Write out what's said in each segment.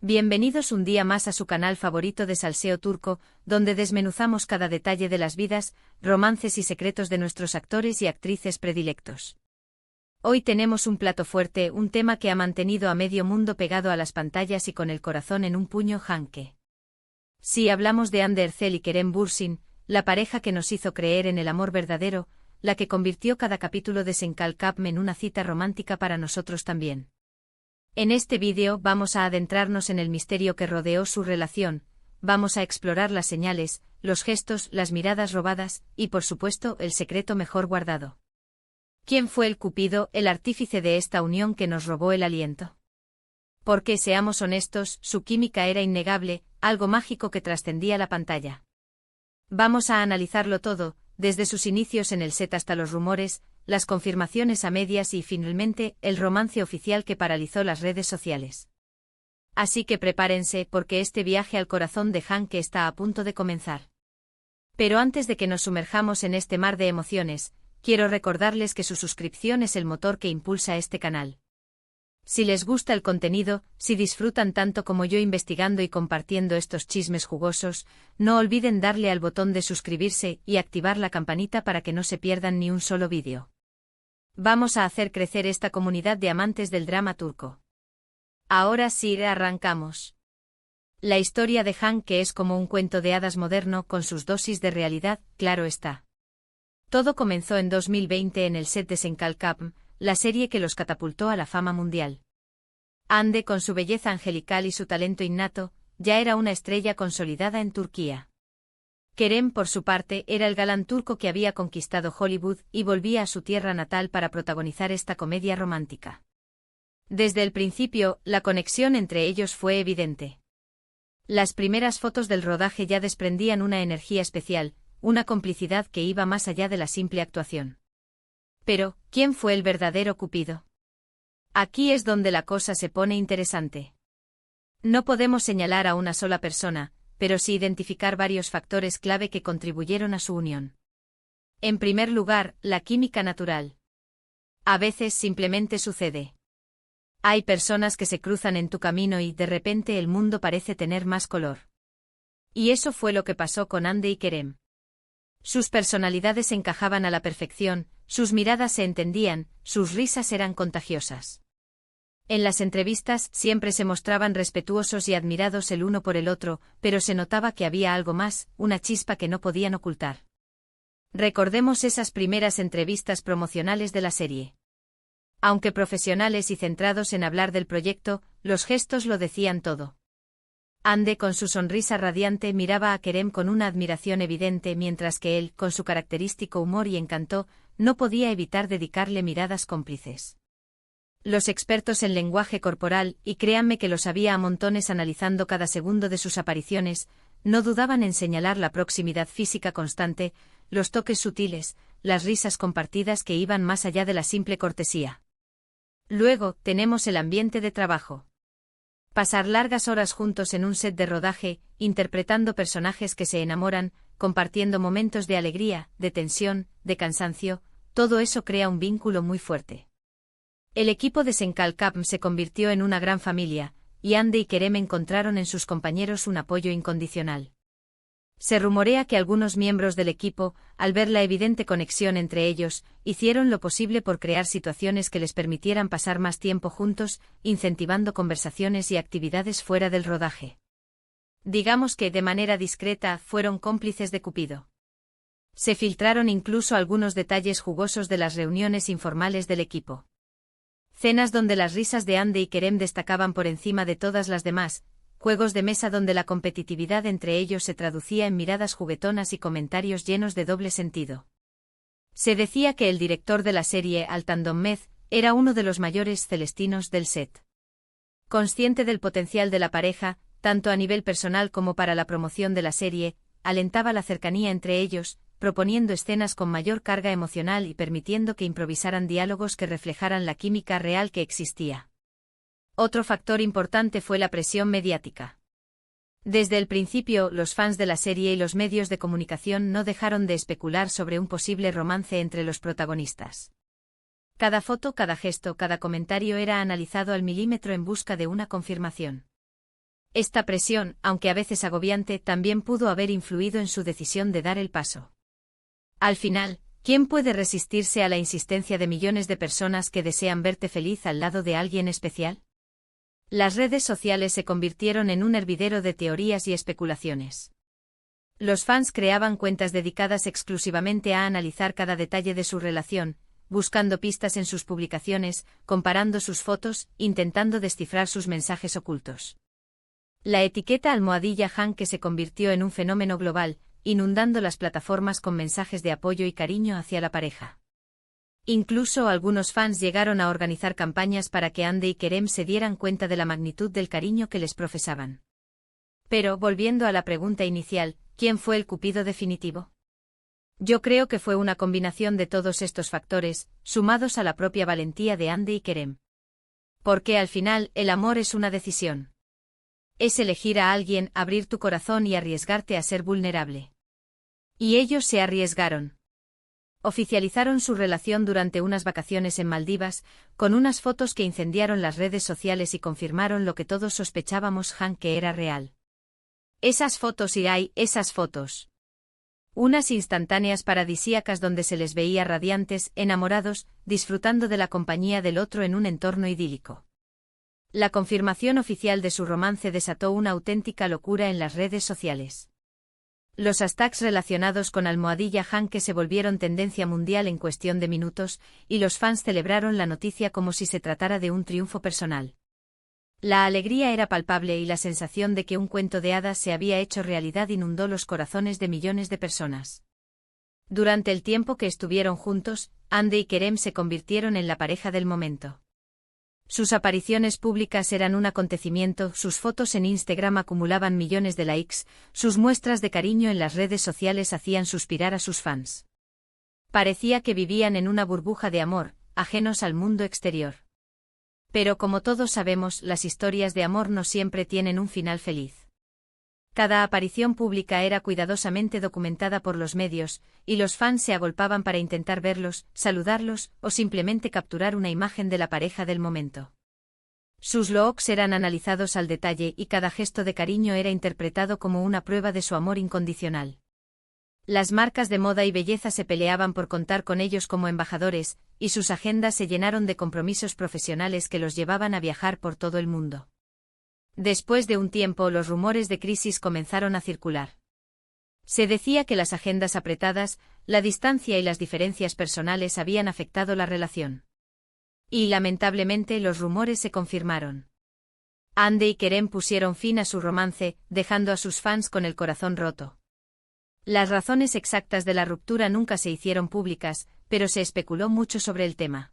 Bienvenidos un día más a su canal favorito de salseo turco, donde desmenuzamos cada detalle de las vidas, romances y secretos de nuestros actores y actrices predilectos. Hoy tenemos un plato fuerte, un tema que ha mantenido a medio mundo pegado a las pantallas y con el corazón en un puño. Hanke. Sí, hablamos de Hande Erçel y Kerem Bürsin, la pareja que nos hizo creer en el amor verdadero, la que convirtió cada capítulo de Senkalkam en una cita romántica para nosotros también. En este vídeo vamos a adentrarnos en el misterio que rodeó su relación, vamos a explorar las señales, los gestos, las miradas robadas, y por supuesto el secreto mejor guardado. ¿Quién fue el cupido, el artífice de esta unión que nos robó el aliento? Porque, seamos honestos, su química era innegable, algo mágico que trascendía la pantalla. Vamos a analizarlo todo, desde sus inicios en el set hasta los rumores, las confirmaciones a medias y, finalmente, el romance oficial que paralizó las redes sociales. Así que prepárense, porque este viaje al corazón de Hanke está a punto de comenzar. Pero antes de que nos sumerjamos en este mar de emociones, quiero recordarles que su suscripción es el motor que impulsa este canal. Si les gusta el contenido, si disfrutan tanto como yo investigando y compartiendo estos chismes jugosos, no olviden darle al botón de suscribirse y activar la campanita para que no se pierdan ni un solo vídeo. Vamos a hacer crecer esta comunidad de amantes del drama turco. Ahora sí, arrancamos. La historia de Hanke es como un cuento de hadas moderno con sus dosis de realidad, claro está. Todo comenzó en 2020 en el set de Senkalkam, la serie que los catapultó a la fama mundial. Hande, con su belleza angelical y su talento innato, ya era una estrella consolidada en Turquía. Kerem, por su parte, era el galán turco que había conquistado Hollywood y volvía a su tierra natal para protagonizar esta comedia romántica. Desde el principio, la conexión entre ellos fue evidente. Las primeras fotos del rodaje ya desprendían una energía especial, una complicidad que iba más allá de la simple actuación. Pero, ¿quién fue el verdadero cupido? Aquí es donde la cosa se pone interesante. No podemos señalar a una sola persona, pero sí identificar varios factores clave que contribuyeron a su unión. En primer lugar, la química natural. A veces simplemente sucede. Hay personas que se cruzan en tu camino y de repente el mundo parece tener más color. Y eso fue lo que pasó con Hande y Kerem. Sus personalidades encajaban a la perfección, sus miradas se entendían, sus risas eran contagiosas. En las entrevistas siempre se mostraban respetuosos y admirados el uno por el otro, pero se notaba que había algo más, una chispa que no podían ocultar. Recordemos esas primeras entrevistas promocionales de la serie. Aunque profesionales y centrados en hablar del proyecto, los gestos lo decían todo. Hande, con su sonrisa radiante, miraba a Kerem con una admiración evidente, mientras que él, con su característico humor y encanto, no podía evitar dedicarle miradas cómplices. Los expertos en lenguaje corporal, y créanme que los había a montones analizando cada segundo de sus apariciones, no dudaban en señalar la proximidad física constante, los toques sutiles, las risas compartidas que iban más allá de la simple cortesía. Luego, tenemos el ambiente de trabajo. Pasar largas horas juntos en un set de rodaje, interpretando personajes que se enamoran, compartiendo momentos de alegría, de tensión, de cansancio, todo eso crea un vínculo muy fuerte. El equipo de Senkalkam se convirtió en una gran familia, y Hande y Kerem encontraron en sus compañeros un apoyo incondicional. Se rumorea que algunos miembros del equipo, al ver la evidente conexión entre ellos, hicieron lo posible por crear situaciones que les permitieran pasar más tiempo juntos, incentivando conversaciones y actividades fuera del rodaje. Digamos que, de manera discreta, fueron cómplices de Cupido. Se filtraron incluso algunos detalles jugosos de las reuniones informales del equipo. Cenas donde las risas de Hande y Kerem destacaban por encima de todas las demás, juegos de mesa donde la competitividad entre ellos se traducía en miradas juguetonas y comentarios llenos de doble sentido. Se decía que el director de la serie, Altan Donmez, era uno de los mayores celestinos del set. Consciente del potencial de la pareja, tanto a nivel personal como para la promoción de la serie, alentaba la cercanía entre ellos, proponiendo escenas con mayor carga emocional y permitiendo que improvisaran diálogos que reflejaran la química real que existía. Otro factor importante fue la presión mediática. Desde el principio, los fans de la serie y los medios de comunicación no dejaron de especular sobre un posible romance entre los protagonistas. Cada foto, cada gesto, cada comentario era analizado al milímetro en busca de una confirmación. Esta presión, aunque a veces agobiante, también pudo haber influido en su decisión de dar el paso. Al final, ¿quién puede resistirse a la insistencia de millones de personas que desean verte feliz al lado de alguien especial? Las redes sociales se convirtieron en un hervidero de teorías y especulaciones. Los fans creaban cuentas dedicadas exclusivamente a analizar cada detalle de su relación, buscando pistas en sus publicaciones, comparando sus fotos, intentando descifrar sus mensajes ocultos. La etiqueta almohadilla Hanke se convirtió en un fenómeno global, inundando las plataformas con mensajes de apoyo y cariño hacia la pareja. Incluso algunos fans llegaron a organizar campañas para que Hande y Kerem se dieran cuenta de la magnitud del cariño que les profesaban. Pero, volviendo a la pregunta inicial, ¿quién fue el cupido definitivo? Yo creo que fue una combinación de todos estos factores, sumados a la propia valentía de Hande y Kerem. Porque al final, el amor es una decisión. Es elegir a alguien, abrir tu corazón y arriesgarte a ser vulnerable. Y ellos se arriesgaron. Oficializaron su relación durante unas vacaciones en Maldivas, con unas fotos que incendiaron las redes sociales y confirmaron lo que todos sospechábamos: Hanke era real. Esas fotos esas fotos. Unas instantáneas paradisíacas donde se les veía radiantes, enamorados, disfrutando de la compañía del otro en un entorno idílico. La confirmación oficial de su romance desató una auténtica locura en las redes sociales. Los hashtags relacionados con almohadilla Hanke se volvieron tendencia mundial en cuestión de minutos, y los fans celebraron la noticia como si se tratara de un triunfo personal. La alegría era palpable y la sensación de que un cuento de hadas se había hecho realidad inundó los corazones de millones de personas. Durante el tiempo que estuvieron juntos, Hande y Kerem se convirtieron en la pareja del momento. Sus apariciones públicas eran un acontecimiento, sus fotos en Instagram acumulaban millones de likes, sus muestras de cariño en las redes sociales hacían suspirar a sus fans. Parecía que vivían en una burbuja de amor, ajenos al mundo exterior. Pero como todos sabemos, las historias de amor no siempre tienen un final feliz. Cada aparición pública era cuidadosamente documentada por los medios, y los fans se agolpaban para intentar verlos, saludarlos, o simplemente capturar una imagen de la pareja del momento. Sus looks eran analizados al detalle y cada gesto de cariño era interpretado como una prueba de su amor incondicional. Las marcas de moda y belleza se peleaban por contar con ellos como embajadores, y sus agendas se llenaron de compromisos profesionales que los llevaban a viajar por todo el mundo. Después de un tiempo, los rumores de crisis comenzaron a circular. Se decía que las agendas apretadas, la distancia y las diferencias personales habían afectado la relación. Y lamentablemente los rumores se confirmaron. Hande y Kerem pusieron fin a su romance, dejando a sus fans con el corazón roto. Las razones exactas de la ruptura nunca se hicieron públicas, pero se especuló mucho sobre el tema.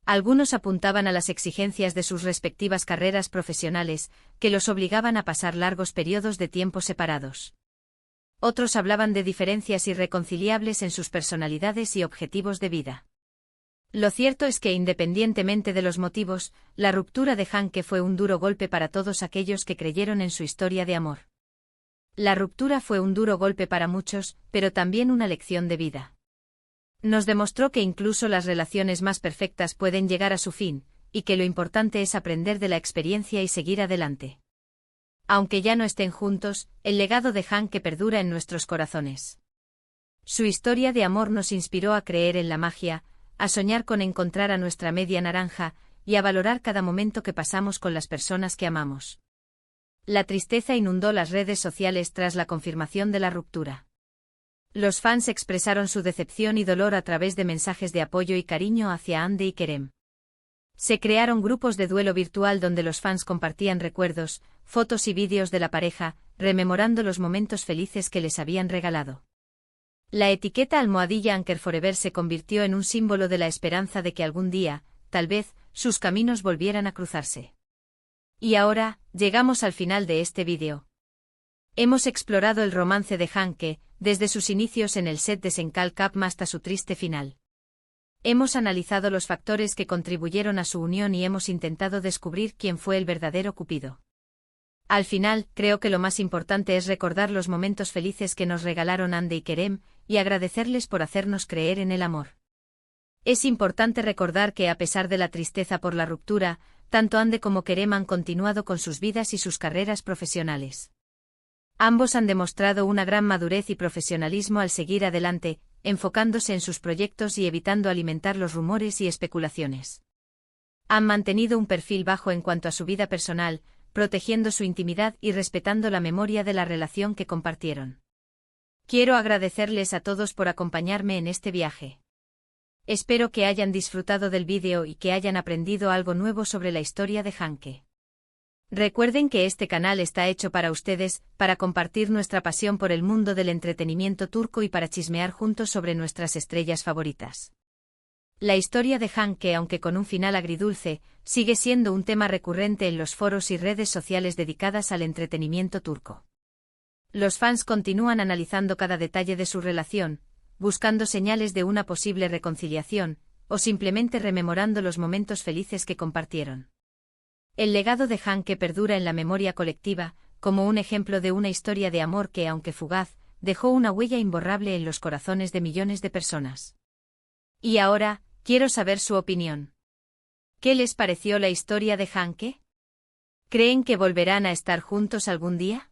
Algunos apuntaban a las exigencias de sus respectivas carreras profesionales, que los obligaban a pasar largos periodos de tiempo separados. Otros hablaban de diferencias irreconciliables en sus personalidades y objetivos de vida. Lo cierto es que, independientemente de los motivos, la ruptura de Hanke fue un duro golpe para todos aquellos que creyeron en su historia de amor. La ruptura fue un duro golpe para muchos, pero también una lección de vida. Nos demostró que incluso las relaciones más perfectas pueden llegar a su fin, y que lo importante es aprender de la experiencia y seguir adelante. Aunque ya no estén juntos, el legado de Hanke perdura en nuestros corazones. Su historia de amor nos inspiró a creer en la magia, a soñar con encontrar a nuestra media naranja, y a valorar cada momento que pasamos con las personas que amamos. La tristeza inundó las redes sociales tras la confirmación de la ruptura. Los fans expresaron su decepción y dolor a través de mensajes de apoyo y cariño hacia Hande y Kerem. Se crearon grupos de duelo virtual donde los fans compartían recuerdos, fotos y vídeos de la pareja, rememorando los momentos felices que les habían regalado. La etiqueta almohadilla Anchor Forever se convirtió en un símbolo de la esperanza de que algún día, tal vez, sus caminos volvieran a cruzarse. Y ahora, llegamos al final de este vídeo. Hemos explorado el romance de Hanke, desde sus inicios en el set de Senkal Cup hasta su triste final. Hemos analizado los factores que contribuyeron a su unión y hemos intentado descubrir quién fue el verdadero Cupido. Al final, creo que lo más importante es recordar los momentos felices que nos regalaron Hande y Kerem, y agradecerles por hacernos creer en el amor. Es importante recordar que a pesar de la tristeza por la ruptura, tanto Ande como Kerem han continuado con sus vidas y sus carreras profesionales. Ambos han demostrado una gran madurez y profesionalismo al seguir adelante, enfocándose en sus proyectos y evitando alimentar los rumores y especulaciones. Han mantenido un perfil bajo en cuanto a su vida personal, protegiendo su intimidad y respetando la memoria de la relación que compartieron. Quiero agradecerles a todos por acompañarme en este viaje. Espero que hayan disfrutado del vídeo y que hayan aprendido algo nuevo sobre la historia de Hanke. Recuerden que este canal está hecho para ustedes, para compartir nuestra pasión por el mundo del entretenimiento turco y para chismear juntos sobre nuestras estrellas favoritas. La historia de Hanke, aunque con un final agridulce, sigue siendo un tema recurrente en los foros y redes sociales dedicadas al entretenimiento turco. Los fans continúan analizando cada detalle de su relación, buscando señales de una posible reconciliación, o simplemente rememorando los momentos felices que compartieron. El legado de Hanke perdura en la memoria colectiva, como un ejemplo de una historia de amor que, aunque fugaz, dejó una huella imborrable en los corazones de millones de personas. Y ahora, quiero saber su opinión. ¿Qué les pareció la historia de Hanke? ¿Creen que volverán a estar juntos algún día?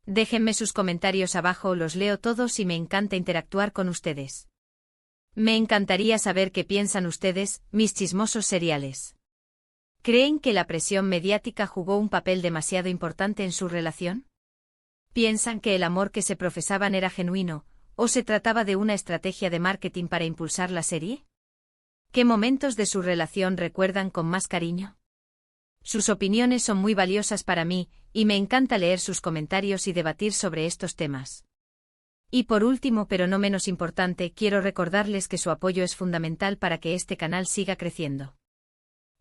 Déjenme sus comentarios abajo, los leo todos y me encanta interactuar con ustedes. Me encantaría saber qué piensan ustedes, mis chismosos seriales. ¿Creen que la presión mediática jugó un papel demasiado importante en su relación? ¿Piensan que el amor que se profesaban era genuino, o se trataba de una estrategia de marketing para impulsar la serie? ¿Qué momentos de su relación recuerdan con más cariño? Sus opiniones son muy valiosas para mí, y me encanta leer sus comentarios y debatir sobre estos temas. Y por último, pero no menos importante, quiero recordarles que su apoyo es fundamental para que este canal siga creciendo.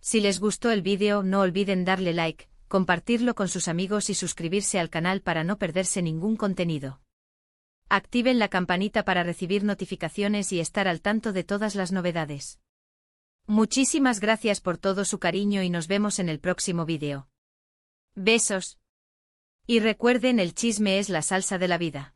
Si les gustó el vídeo, no olviden darle like, compartirlo con sus amigos y suscribirse al canal para no perderse ningún contenido. Activen la campanita para recibir notificaciones y estar al tanto de todas las novedades. Muchísimas gracias por todo su cariño y nos vemos en el próximo vídeo. Besos. Y recuerden, el chisme es la salsa de la vida.